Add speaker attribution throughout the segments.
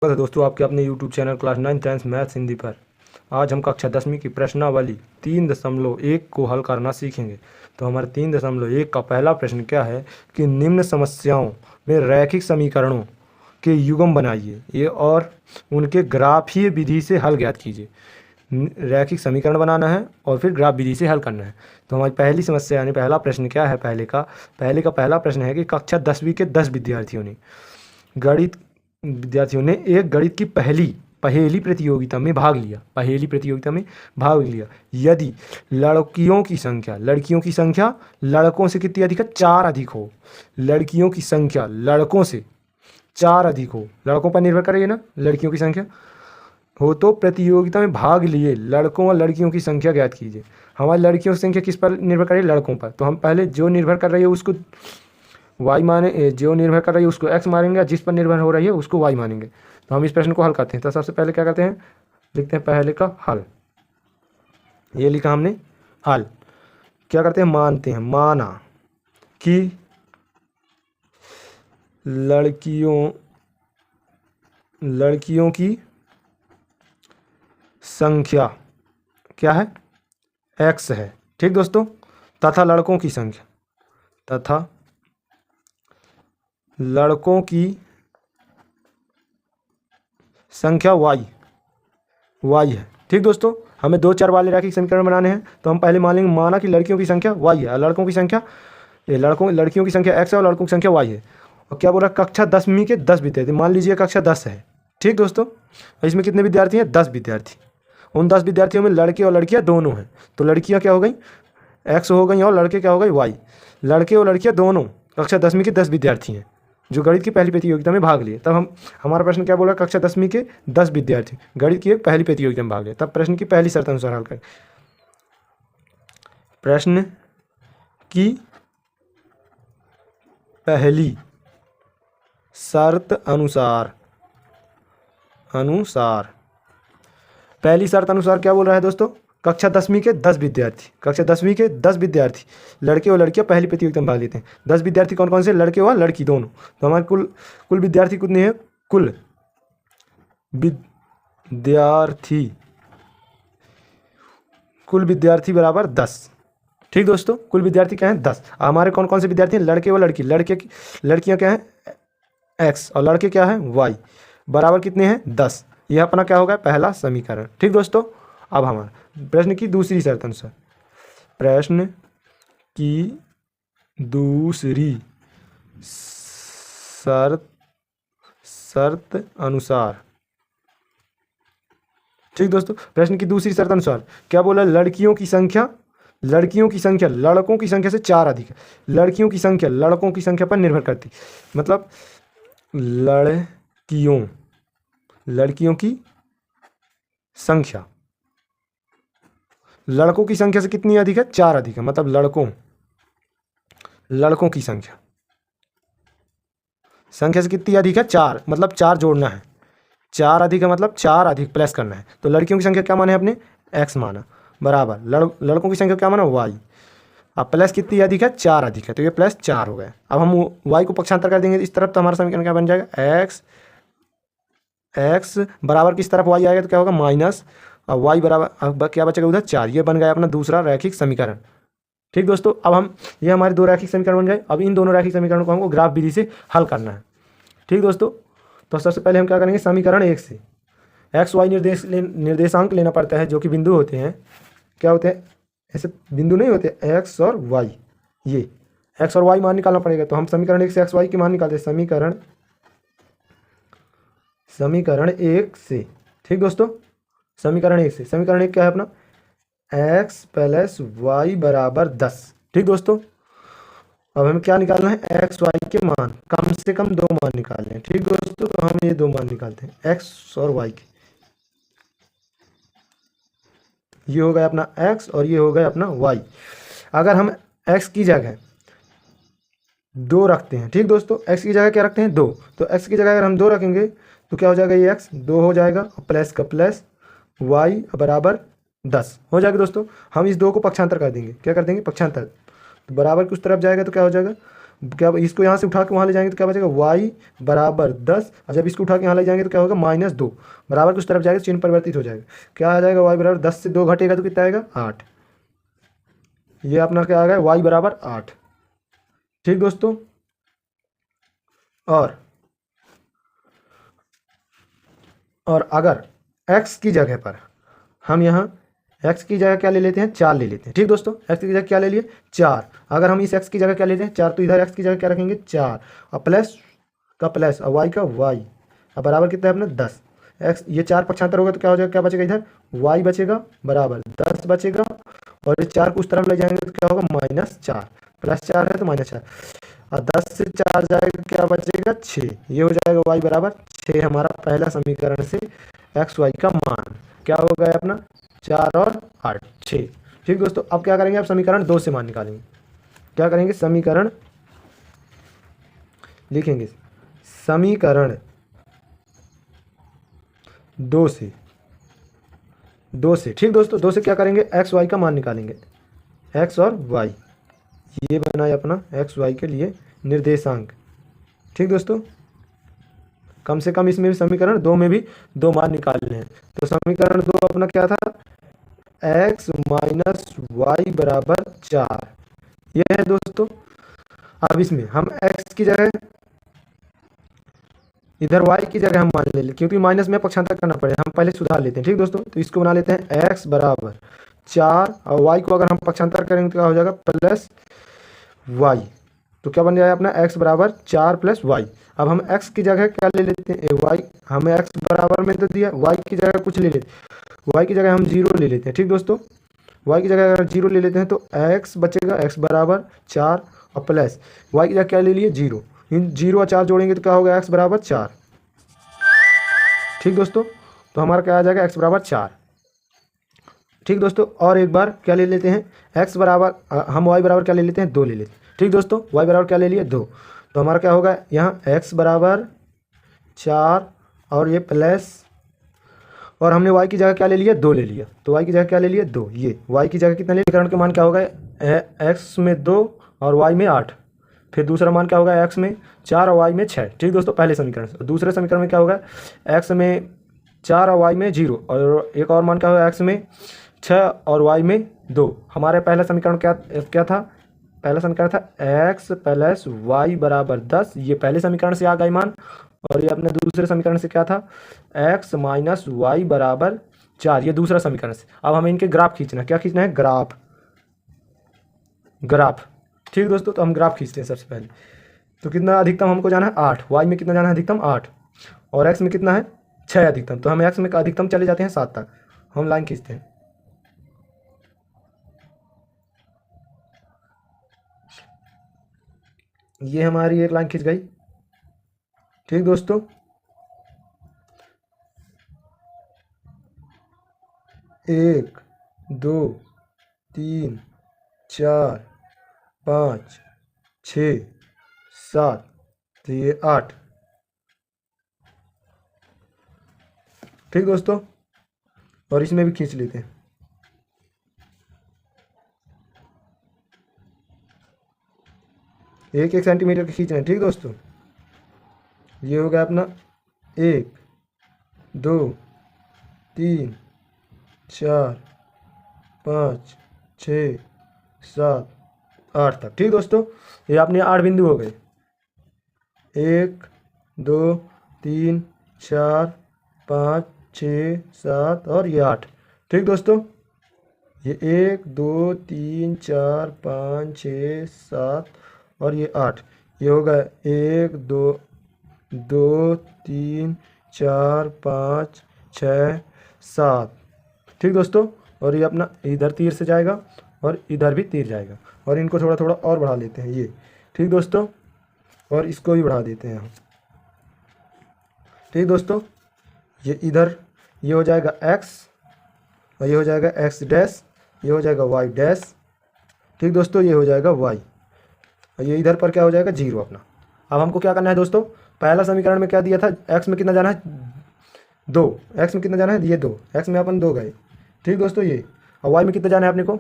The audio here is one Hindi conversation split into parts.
Speaker 1: स्वागत है दोस्तों आपके अपने YouTube channel class 9 science maths Hindi पर। आज हम कक्षा 10वीं की प्रश्नावली 3.1 को हल करना सीखेंगे। तो हमारे 3.1 का पहला प्रश्न क्या है कि निम्न समस्याओं में रैखिक समीकरणों के युग्म बनाइए ये और उनके ग्राफीय विधि से हल ज्ञात कीजिए। रैखिक समीकरण बनाना है और फिर ग्राफ विधि से हल करना है। तो हमारी पहली समस्या यानी पहला प्रश्न क्या है, पहले का पहला प्रश्न है कि कक्षा 10वीं के 10 विद्यार्थियों ने एक गणित की पहेली प्रतियोगिता में भाग लिया। यदि लड़कियों की संख्या लड़कों से कितनी अधिक है, 4 अधिक हो। लड़कियों की संख्या लड़कों से 4 अधिक हो, लड़कों पर निर्भर करेगी ना, लड़कियों की संख्या हो तो प्रतियोगिता में भाग लिए लड़कों और लड़कियों की संख्या ज्ञात कीजिए। हमारी लड़कियों की संख्या किस पर निर्भर कर रही है, लड़कों पर। तो हम पहले जो निर्भर कर रही है उसको वाई माने, जो निर्भर कर रही है उसको एक्स मानेंगे, जिस पर निर्भर हो रही है उसको वाई मानेंगे। तो हम इस प्रश्न को हल करते हैं। तो सबसे पहले क्या करते हैं, लिखते हैं पहले का हल। ये लिखा हमने हल। क्या करते हैं, मानते हैं, माना कि लड़कियों की संख्या क्या है, एक्स है। ठीक दोस्तों, तथा लड़कों की संख्या वाई है। ठीक दोस्तों, हमें 2 चर वाले रैखिक समीकरण बनाने हैं। तो हम पहले माना कि लड़कियों की संख्या वाई है और लड़कियों की संख्या एक्स है और लड़कों की संख्या वाई है। और क्या बोला, कक्षा 10वीं के 10 विद्यार्थी। मान लीजिए कक्षा 10 है। ठीक दोस्तों, इसमें कितने विद्यार्थी हैं, 10 विद्यार्थी। उन 10 विद्यार्थियों में लड़के और लड़कियां दोनों हैं। तो लड़कियां क्या हो गई, एक्स हो गई, और लड़के क्या हो गए, वाई। लड़के और लड़कियां दोनों कक्षा 10वीं के 10 विद्यार्थी हैं जो गणित की पहली प्रतियोगिता में भाग लिए। तब हमारा प्रश्न क्या बोला, कक्षा 10वीं के 10 विद्यार्थी गणित की एक पहली प्रतियोगिता में भाग लिए। तब प्रश्न की पहली शर्त अनुसार हल करें। प्रश्न की पहली शर्त अनुसार पहली शर्त अनुसार क्या बोल रहा है दोस्तों, कक्षा 10वीं के 10 विद्यार्थी लड़के और लड़कियां पहली प्रतियोगिता में भाग लेते हैं। 10 विद्यार्थी कौन कौन से, लड़के और लड़की दोनों। तो हमारे कुल विद्यार्थी कितने हैं, कुल विद्यार्थी बराबर 10। ठीक दोस्तों, कुल विद्यार्थी क्या है, 10। हमारे कौन कौन से विद्यार्थी हैं, लड़के और लड़की। लड़कियां क्या है, एक्स, और लड़के क्या है, वाई, बराबर कितने हैं, 10। यह अपना क्या होगा, पहला समीकरण। ठीक दोस्तों, अब हमारा प्रश्न की दूसरी शर्त अनुसार ठीक दोस्तों, प्रश्न की दूसरी शर्त अनुसार क्या बोला, लड़कियों की संख्या लड़कों की संख्या से 4 अधिक है। लड़कियों की संख्या लड़कों की संख्या पर निर्भर करती, मतलब लड़कियों की संख्या लड़कों की संख्या से कितनी अधिक है, 4 अधिक है। मतलब लड़कों की संख्या से कितनी अधिक है, 4, मतलब 4 जोड़ना है। 4 अधिक है मतलब 4 अधिक प्लस करना है। तो लड़कियों की संख्या क्या माने अपने, एक्स माना, बराबर लड़कों की संख्या क्या माना, वाई। अब प्लस कितनी अधिक है, 4 अधिक है, तो ये प्लस 4 हो गया। अब हम वाई को पक्षांतर कर देंगे इस तरफ, तो हमारा समीकरण क्या बन जाएगा, एक्स बराबर किस तरफ वाई आएगा, तो क्या होगा, माइनस, और वाई बराबर, अब क्या बचेगा उधर 4। ये बन गया अपना दूसरा रैखिक समीकरण। ठीक दोस्तों, अब ये हमारे 2 रैखिक समीकरण बन गए। अब इन दोनों रैखिक समीकरणों को हमको ग्राफ विधि से हल करना है। ठीक दोस्तों, तो सबसे पहले हम क्या करेंगे, समीकरण 1 से एक्स वाई निर्देशांक लेना पड़ता है, जो कि बिंदु होते हैं। क्या होते हैं, ऐसे बिंदु नहीं होते, एक्स और वाई। ये एक्स और वाई मान निकालना पड़ेगा। तो हम समीकरण 1 से एक्स वाई की मान निकालते हैं, समीकरण 1 से। ठीक दोस्तों, समीकरण 1 क्या है अपना, एक्स प्लस वाई बराबर 10। ठीक दोस्तों, अब हमें क्या निकालना है, एक्स वाई के मान, कम से कम 2 मान निकालने हैं। ठीक दोस्तों, तो हम ये 2 मान निकालते हैं, एक्स और वाई के। ये हो गया अपना एक्स और ये हो गया अपना वाई। अगर हम एक्स की जगह 2 रखते हैं, ठीक दोस्तों, एक्स की जगह क्या रखते हैं, 2। तो एक्स की जगह अगर हम 2 रखेंगे तो क्या हो जाएगा, ये एक्स 2 हो जाएगा, प्लस का प्लस, वाई बराबर 10 हो जाएगा। दोस्तों, हम इस 2 को पक्षांतर कर देंगे। क्या कर देंगे, पक्षांतर। तो बराबर की उस तरफ जाएगा तो क्या हो जाएगा, क्या इसको यहाँ से उठा के वहाँ ले जाएंगे तो क्या बचेगा y बराबर 10, और जब इसको उठा के यहाँ ले जाएंगे तो क्या होगा -2, बराबर की उस तरफ जाएगा तो चिन्ह परिवर्तित हो जाएगा। क्या आ जाएगा y बराबर 10 से 2 घटेगा तो कितना आएगा 8। ये अपना क्या आ गया y बराबर 8। ठीक दोस्तों, और अगर x की जगह पर हम यहाँ x की जगह क्या ले लेते हैं 4 ले लेते हैं। ठीक दोस्तों, x की जगह क्या ले लिए 4। अगर हम इस x की जगह क्या लेते हैं 4 तो इधर x की जगह क्या रखेंगे 4 और प्लस का प्लस और y का y, अब बराबर कितना है अपना 10। x ये 4 पक्षांतर होगा तो क्या हो जाएगा, क्या बचेगा इधर y बचेगा बराबर 10 बचेगा, और ये 4 को उस तरफ ले जाएंगे तो क्या होगा -4, +4 है तो -4, और 10 से 4 जाएगा क्या बचेगा 6। ये हो जाएगा y बराबर 6 हमारा पहला समीकरण से एक्स वाई का मान क्या हो गया अपना 4 और 8 6। ठीक दोस्तों, अब क्या करेंगे, अब समीकरण 2 से मान निकालेंगे। क्या करेंगे, समीकरण लिखेंगे, समीकरण 2 से ठीक दोस्तों, 2 से क्या करेंगे एक्स वाई का मान निकालेंगे, एक्स और वाई, ये बनाए अपना एक्स वाई के लिए निर्देशांक। ठीक दोस्तों, कम से कम इसमें भी समीकरण 2 में भी 2 मान निकालने हैं। तो समीकरण 2 अपना क्या था, x माइनस वाई बराबर 4, ये है दोस्तों। अब इसमें हम x की जगह इधर y की जगह हम मान ले लें, क्योंकि माइनस में पक्षांतर करना पड़ेगा, हम पहले सुधार लेते हैं। ठीक दोस्तों, तो इसको बना लेते हैं x बराबर 4 और y को अगर हम पक्षांतर करेंगे तो क्या हो जाएगा +y, तो क्या बन जाएगा अपना x बराबर 4 + y। अब हम x की जगह क्या ले लेते हैं y, हमें x बराबर में तो दिया, y की जगह कुछ ले लेते, y की जगह हम 0 ले लेते हैं। ठीक दोस्तों, y की जगह अगर 0 ले लेते हैं तो x बचेगा x बराबर 4 और प्लस y की जगह क्या ले लिए 0, इन 0 और 4 जोड़ेंगे तो क्या होगा x बराबर 4। ठीक दोस्तों, तो हमारा क्या आ जाएगा x बराबर 4। ठीक दोस्तों, और एक बार क्या ले लेते हैं x बराबर हम y बराबर क्या ले लेते हैं 2 ले लेते हैं। ठीक दोस्तों, y बराबर क्या ले लिए 2, तो हमारा क्या होगा यहाँ x बराबर 4 और ये प्लस, और हमने y की जगह क्या ले लिया 2 ले लिया, तो y की जगह क्या ले लिया 2, ये y की जगह कितना ले लिया, समीकरण के मान क्या होगा x में 2 और y में 8, फिर दूसरा मान क्या होगा x में 4 और y में 6। ठीक दोस्तों, पहले समीकरण से। दूसरे समीकरण में क्या होगा x में 4 और y में 0, और एक और मान क्या होगा x में 6 और y में 2। हमारे पहला समीकरण क्या था, पहला समीकरण था x + y बराबर 10, ये पहले समीकरण से आ गए मान, और ये अपने दूसरे समीकरण से क्या था x माइनस वाई बराबर 4, ये दूसरा समीकरण से। अब हमें इनके ग्राफ खींचना है, क्या खींचना है ग्राफ। ठीक दोस्तों, तो हम ग्राफ खींचते हैं सबसे पहले। तो कितना अधिकतम हमको जाना है 8, y में कितना जाना है अधिकतम 8, और x में कितना है 6 अधिकतम, तो हम x में अधिकतम चले जाते हैं 7 तक। हम लाइन खींचते हैं, ये हमारी एक लाइन खींच गई। ठीक दोस्तों, एक 2 3 4 5 6 7, तो ये 8। ठीक दोस्तों, और इसमें भी खींच लेते हैं, एक सेंटीमीटर की खींचना है। ठीक दोस्तों, ये हो गया अपना 1 2 3 4 5 6 7 8 तक। ठीक दोस्तों, ये अपने 8 बिंदु हो गए, 1 2 3 4 5 6 7 और ये 8। ठीक दोस्तों, ये 1 2 3 4 5 6 7 और ये 8, ये हो गया 1 2 2 3 4 5 6 7। ठीक दोस्तों, और ये अपना इधर तीर से जाएगा और इधर भी तीर जाएगा, और इनको थोड़ा थोड़ा और बढ़ा लेते हैं ये। ठीक दोस्तों, और इसको भी बढ़ा देते हैं हम। ठीक दोस्तों, ये इधर ये हो जाएगा x, और ये हो जाएगा x डैश, ये हो जाएगा y डैश। ठीक दोस्तों, ये हो जाएगा y, और ये इधर पर क्या हो जाएगा 0 अपना। अब हमको क्या करना है दोस्तों, पहला समीकरण में क्या दिया था, x में कितना जाना है 2, x में कितना जाना है ये 2, x में अपन 2 गए। ठीक दोस्तों, ये और y में कितना जाना है अपने को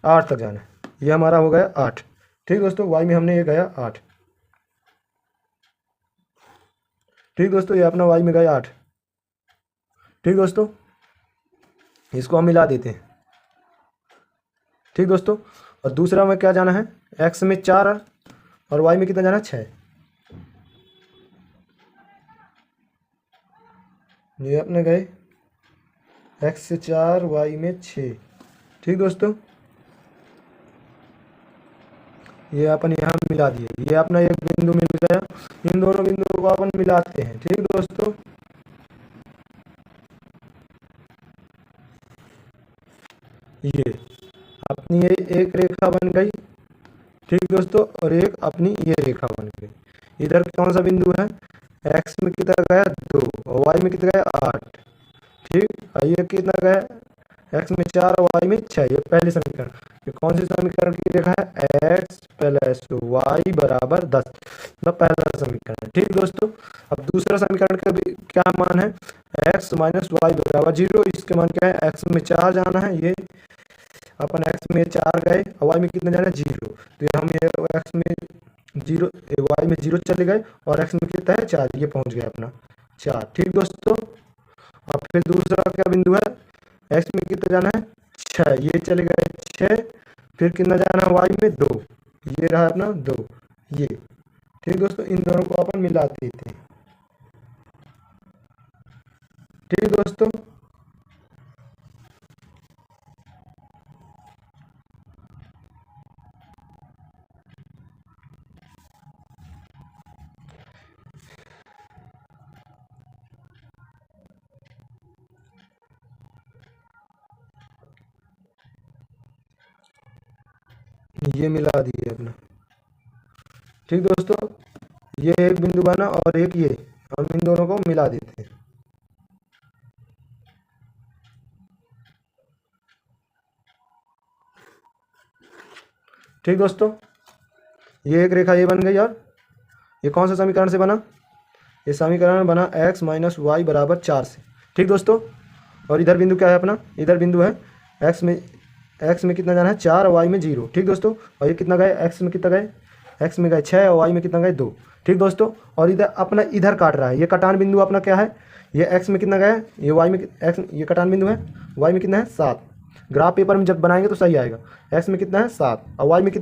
Speaker 1: 8 तक जाना है, ये हमारा हो गया 8। ठीक दोस्तों, वाई में हमने ये गया 8। ठीक दोस्तों, ये अपना वाई में गया 8। ठीक दोस्तों, इसको हम मिला देते हैं। ठीक दोस्तों, और दूसरा में क्या जाना है, एक्स में 4 और वाई में कितना जाना है 6। ये अपने गए एक्स से 4 वाई में 6। ठीक दोस्तों, ये अपन यहाँ मिला दिए, ये अपना एक बिंदु मिल गया। इन दोनों बिंदुओं को अपन मिलाते हैं। ठीक दोस्तों, ये अपनी ये एक रेखा बन गई। ठीक दोस्तों, और एक अपनी ये रेखा बन गई। इधर कौन सा बिंदु है, एक्स में कितना गया 2 और वाई में कितना गया 8। ठीक, और ये कितना गया, एक्स में 4 और वाई में 6। ये पहले समीकरण, ये कौन सी समीकरण की रेखा है, एक्स प्लस वाई बराबर 10, मतलब पहला समीकरण। ठीक दोस्तों, अब दूसरा समीकरण का भी क्या मान है, एक्स माइनस वाई बराबर 0। इसके मान क्या है, एक्स में 4 जाना है, ये अपन एक्स में 4 गए और वाई में कितना जाना है 0। तो हम ये एक्स में 0, वाई में 0 चले गए और एक्स में कितना है 4, ये पहुंच गया अपना 4। ठीक दोस्तों, और फिर दूसरा क्या बिंदु है, एक्स में कितना जाना है 6, ये चले गए 6। फिर कितना जाना है वाई में 2, ये रहा अपना 2 ये। ठीक दोस्तों, इन दोनों को अपन मिला देते हैं। ठीक दोस्तों, ये मिला दिए अपना। ठीक दोस्तों, ये एक बिंदु बना और एक ये, हम इन दोनों को मिला देते हैं। ठीक दोस्तों, ये एक रेखा ये बन गई, और ये कौन सा समीकरण से बना, ये समीकरण बना एक्स माइनस वाई बराबर 4 से। ठीक दोस्तों, और इधर बिंदु क्या है अपना, इधर बिंदु है एक्स में कितना जाना है 4 और वाई में 0। ठीक दोस्तों, और ये कितना गए, एक्स में कितना गए, एक्स में गए 6 और वाई में कितना गए 2। ठीक दोस्तों, और इधर अपना इधर काट रहा है, ये कटान बिंदु अपना क्या है, ये एक्स में कितना गया, ये वाई में एक्स, ये कटान बिंदु है, वाई में कितना है 7। ग्राफ पेपर में जब बनाएंगे तो सही आएगा। एक्स में कितना है 7 और वाई में कितना